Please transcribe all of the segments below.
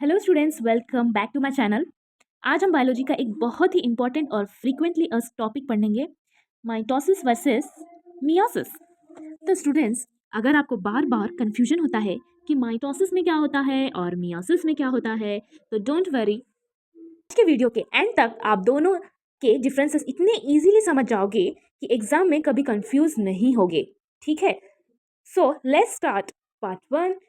Hello students, welcome back to my channel. आज हम biology का एक बहुत ही इंपॉर्टेंट और फ्रीक्वेंटली अस्क्ड टॉपिक पढ़ेंगे, माइटोसिस वर्सेस मियोसिस। तो स्टूडेंट्स, अगर आपको बार बार कंफ्यूजन होता है कि माइटोसिस में क्या होता है और मियोसिस में क्या होता है, तो डोंट वरी, आज के वीडियो के एंड तक आप दोनों के डिफरेंसेस इतने इजीली समझ जाओगे कि एग्जाम में कभी कंफ्यूज नहीं होगे। ठीक है, so let's start part 1,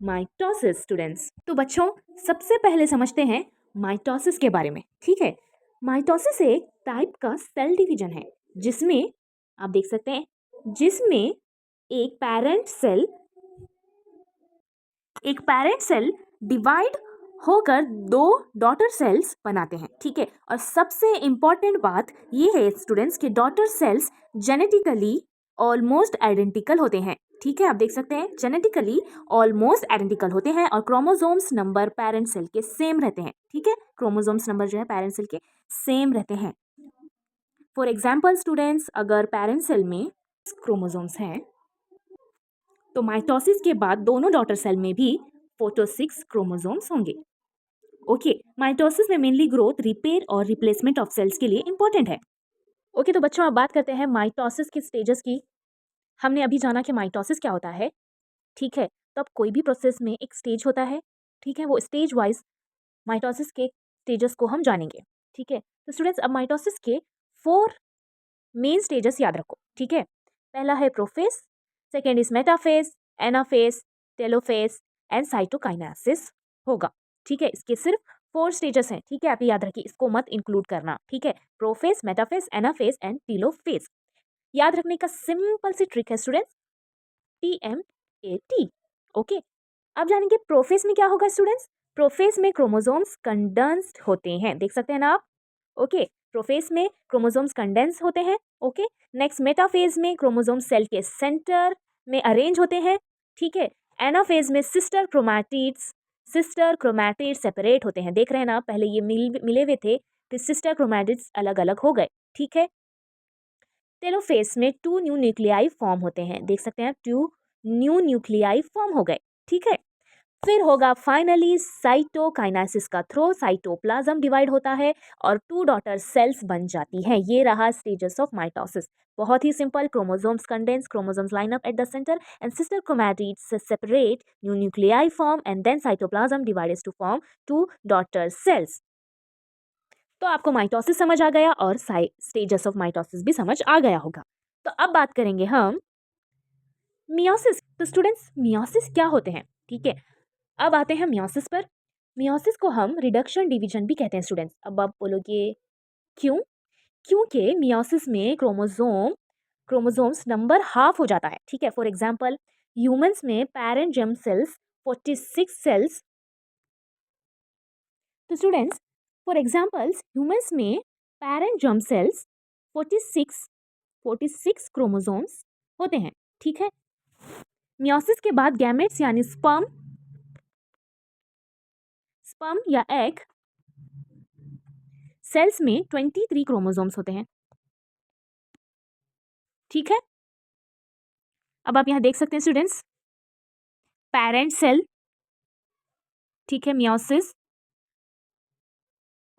mitosis. Students, तो बच्चों, सबसे पहले समझते हैं माइटोसिस के बारे में। ठीक है, माइटोसिस एक टाइप का सेल डिवीजन है जिसमें आप देख सकते हैं, जिसमें एक पैरेंट सेल डिवाइड होकर दो डॉटर सेल्स बनाते हैं। ठीक है, और सबसे इंपॉर्टेंट बात ये है स्टूडेंट्स कि daughter cells genetically almost identical होते हैं। ठीक है, आप देख सकते हैं जेनेटिकली ऑलमोस्ट आइडेंटिकल होते हैं और क्रोमोसोम्स नंबर पेरेंट सेल के सेम रहते हैं। ठीक है, क्रोमोसोम्स नंबर जो है पेरेंट सेल के सेम रहते हैं। फॉर एग्जाम्पल स्टूडेंट्स, अगर पेरेंट सेल में क्रोमोसोम्स हैं तो माइटोसिस के बाद दोनों डॉटर सेल में भी 46 क्रोमोसोम्स होंगे। ओके, माइटोसिस में मेनली ग्रोथ, रिपेयर और रिप्लेसमेंट ऑफ सेल्स के लिए इंपॉर्टेंट है। ओके, तो बच्चों अब बात करते हैं माइटोसिस के स्टेजेस की। हमने अभी जाना कि माइटोसिस क्या होता है। ठीक है, तो अब कोई भी प्रोसेस में एक स्टेज होता है। ठीक है, वो स्टेज वाइज माइटोसिस के स्टेजेस को हम जानेंगे। ठीक है, तो स्टूडेंट्स, अब माइटोसिस के 4 मेन स्टेजेस याद रखो। ठीक है, पहला है prophase, second is metaphase, anaphase, telophase and cytokinesis होगा। ठीक है, इसके सिर्फ 4 स्टेजेस हैं। ठीक है, आप याद रखिए, इसको मत इंक्लूड करना। ठीक है, prophase, metaphase, anaphase and telophase. याद रखने का सिंपल सी ट्रिक है स्टूडेंट्स, TMAT। ओके, अब जानेंगे प्रोफेज में क्या होगा स्टूडेंट्स। प्रोफेज में क्रोमोसोम्स कंडेंस्ड होते हैं, देख सकते हैं ना आप। ओके, प्रोफेज में क्रोमोसोम्स कंडेंस होते हैं। ओके, नेक्स्ट मेटाफेज में क्रोमोसोम सेल के सेंटर में अरेंज होते हैं। ठीक है, एनाफेज में सिस्टर क्रोमैटिड्स सेपरेट होते हैं। देख रहे हैं ना, पहले ये मिले हुए थे, फिर सिस्टर क्रोमैटिड्स अलग अलग हो गए। ठीक है, टेलोफेज में 2 न्यू न्यूक्लियाई फॉर्म होते हैं, देख सकते हैं 2 न्यू न्यूक्लियाई फॉर्म हो गए। ठीक है, फिर होगा फाइनली साइटोकाइनेसिस का थ्रो, साइटोप्लाज्म डिवाइड होता है और 2 डॉटर सेल्स बन जाती हैं। ये रहा स्टेजेस ऑफ माइटोसिस, बहुत ही simple. Chromosomes condense, chromosomes line up at the centre and sister chromatids separate, new nuclei form and then cytoplasm divides to form 2 daughter cells. तो आपको माइटोसिस समझ आ गया और स्टेजेस ऑफ माइटोसिस भी समझ आ गया होगा। तो अब बात करेंगे हम मियोसिस। तो स्टूडेंट्स, मियोसिस क्या होते हैं? ठीक है, अब आते हैं मियोसिस पर। मियोसिस को हम रिडक्शन डिवीजन भी कहते हैं स्टूडेंट्स। अब आप बोलोगे क्यों? क्योंकि मियोसिस में क्रोमोसोम्स नंबर हाफ हो जाता है। ठीक है, फॉर एग्जांपल ह्यूमंस में पेरेंट जर्म सेल्स 46 सेल्स। तो स्टूडेंट्स, फॉर एग्जांपल्स ह्यूमंस में पेरेंट जर्म सेल्स 46 क्रोमोसोम्स होते हैं। ठीक है, मियोसिस के बाद गैमेट्स यानी स्पर्म या एग सेल्स में 23 क्रोमोसोम्स होते हैं। ठीक है, अब आप यहां देख सकते हैं स्टूडेंट्स, पेरेंट सेल, ठीक है, मियोसिस,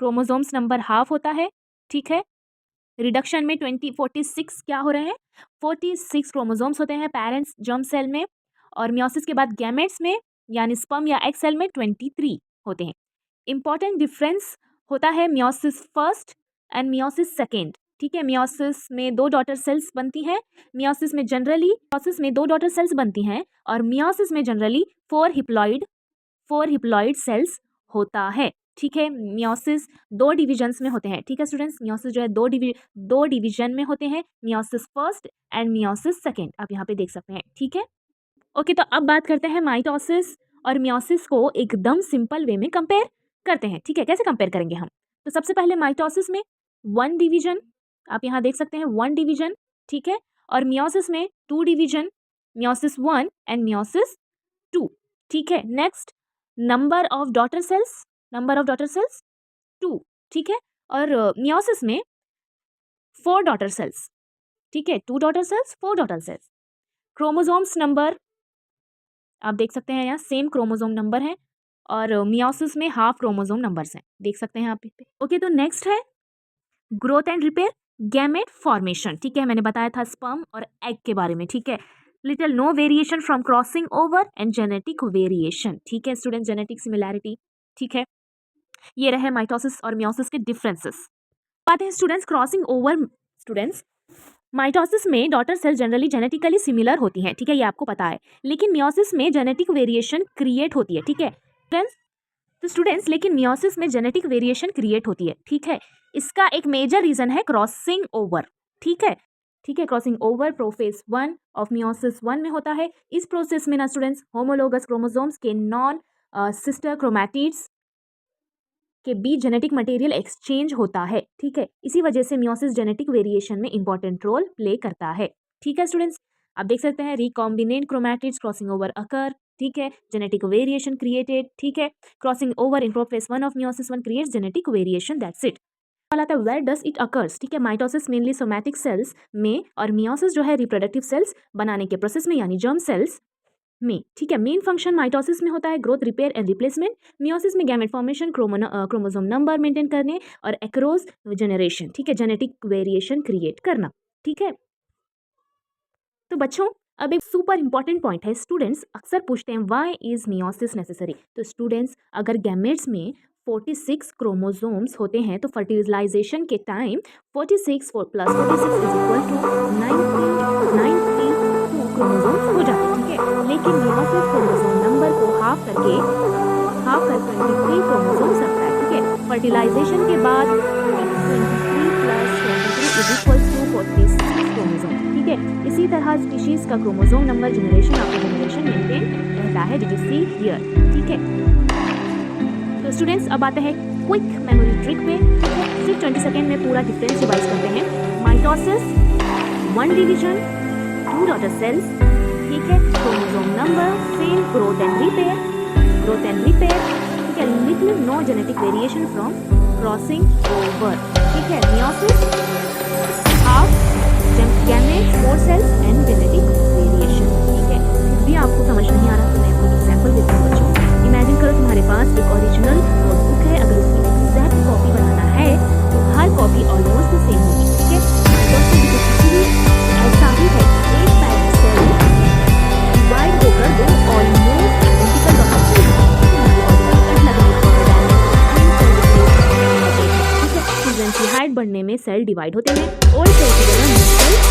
क्रोमोसोम्स नंबर हाफ होता है। ठीक है, रिडक्शन में 46 क्या हो रहे हैं, 46 क्रोमोसोम्स होते हैं पेरेंट्स जर्म सेल में, और मियोसिस के बाद गैमेट्स में यानी स्पर्म या एग सेल में 23 होते हैं। इंपॉर्टेंट डिफरेंस होता है meiosis first and meiosis second. ठीक है, मियोसिस में 2 डॉटर सेल्स बनती हैं, मियोसिस में जनरली 2 डॉटर सेल्स बनती हैं और मियोसिस में जनरली 4 हिप्लॉइड सेल्स होता है। ठीक है, मियोसिस 2 डिविजन्स में होते हैं। ठीक है स्टूडेंट्स, मियोसिस जो है 2 डिवीजन में होते हैं, meiosis first and meiosis second, आप यहाँ पे देख सकते हैं। ठीक है, ओके, तो अब बात करते हैं माइटोसिस और मियोसिस को एकदम सिंपल वे में कंपेयर करते हैं। ठीक है, कैसे कंपेयर करेंगे हम? तो सबसे पहले माइटोसिस में 1 डिवीजन, आप यहाँ देख सकते हैं 1 डिवीजन। ठीक है, और मियोसिस में 2 डिवीजन, मियोसिस 1 एंड मियोसिस 2। ठीक है, next number of daughter cells 2। ठीक है, और मियोसिस में 4 डॉटर सेल्स। ठीक है, 2 daughter sales, 4 daughter cells. Chromosomes number आप देख सकते हैं, यहाँ सेम क्रोमोसोम नंबर है, और मियोसिस में हाफ क्रोमोसोम नंबर्स हैं, देख सकते हैं आप पे। ओके, तो नेक्स्ट है growth and repair, gamete formation. ठीक है, मैंने बताया था स्पर्म और एग के बारे में। ठीक है, little no variation from crossing over and genetic variation. ठीक है स्टूडेंट, जेनेटिक सिमिलैरिटी। ठीक है, ये रहे माइटोसिस और मियोसिस के डिफरेंसेस। आते हैं students crossing over. Students, mitosis में daughter cell generally genetically similar होती हैं, ठीक है, ये आपको पता है, लेकिन मियोसिस में जेनेटिक वेरिएशन क्रिएट होती है। ठीक है फ्रेंड्स, तो स्टूडेंट्स लेकिन मियोसिस में जेनेटिक वेरिएशन क्रिएट होती है। ठीक है, इसका एक मेजर रीजन है क्रॉसिंग ओवर। ठीक है, ठीक है, crossing over prophase 1 of meiosis 1 में होता है। इस प्रोसेस में ना स्टूडेंट्स होमोलोगस क्रोमोसोम्स के नॉन सिस्टर क्रोमैटिड्स के बीच जेनेटिक मटेरियल एक्सचेंज होता है। ठीक है, इसी वजह से मियोसिस जेनेटिक वेरिएशन में इंपॉर्टेंट रोल प्ले करता है। ठीक है स्टूडेंट्स, आप देख सकते हैं रिकॉम्बिनेंट क्रोमैटिड्स क्रॉसिंग ओवर अकर। ठीक है, जेनेटिक वेरिएशन क्रिएटेड। ठीक है, crossing over in prophase 1 of meiosis 1 creates genetic variation, that's it. वाला था वेयर डज इट अकर्स। ठीक है, माइटोसिस मेनली सोमैटिक सेल्स में और मियोसिस जो है रिप्रोडक्टिव सेल्स बनाने के प्रोसेस में यानी जर्म सेल्स में। ठीक है, मेन फंक्शन माइटोसिस में होता है growth, repair and replacement. Meiosis में gamete formation, chromosome number maintain करने और एक्रोस जनरेशन। ठीक है, जेनेटिक वेरिएशन क्रिएट करना। ठीक है, तो बच्चों अब एक सुपर इंपॉर्टेंट पॉइंट है। स्टूडेंट्स अक्सर पूछते हैं व्हाई इज मियोसिस नेसेसरी। तो स्टूडेंट्स अगर गैमेट्स में 46 क्रोमोसोम्स होते हैं तो फर्टिलाइजेशन के time 46 plus 46 is equal to 92 chromosomes हो जाते हैं। ठीक है, लेकिन मियोसिस क्रोमोसोम नंबर को हाफ कर 23 क्रोमोसोम्स रखता है। ठीक है, फर्टिलाइजेशन के बाद 23 plus 23 is equal to 46 chromosome. ठीक है, इसी तरह स्पीशीज का chromosome number generation after generation maintain रहता है, डिड यू सी हियर। ठीक है, तो स्टूडेंट्स अब आते हैं क्विक मेमोरी ट्रिक पे। सिर्फ 20 सेकेंड में पूरा डिफरेंस रिवाइज करते हैं। Mitosis 1 division 2 daughter cells. ठीक है, chromosome number same, growth and repair. ठीक है, little no genetic variation from crossing over. ठीक है, meiosis half gamete 4 cells and genetic variation. ठीक है, फिर भी आपको समझ नहीं आ रहा तो मैं आपको एग्जाम्पल देती हूँ बच्चों। इमेजिन करो तुम्हारे पास एक ओरिजिनल नोटबुक है, अगर उसकी एग्जैक्ट कॉपी बनाना है तो हर कॉपी ऑलमोस्ट सेम होगी। ठीक है, ऐसा ही है, एक पैरेंट सेल डिवाइड होकर दो almost identical daughter cell height बढ़ने में सेल डिवाइड होते हैं। ओल्ड सेल की जगह न्यू सेल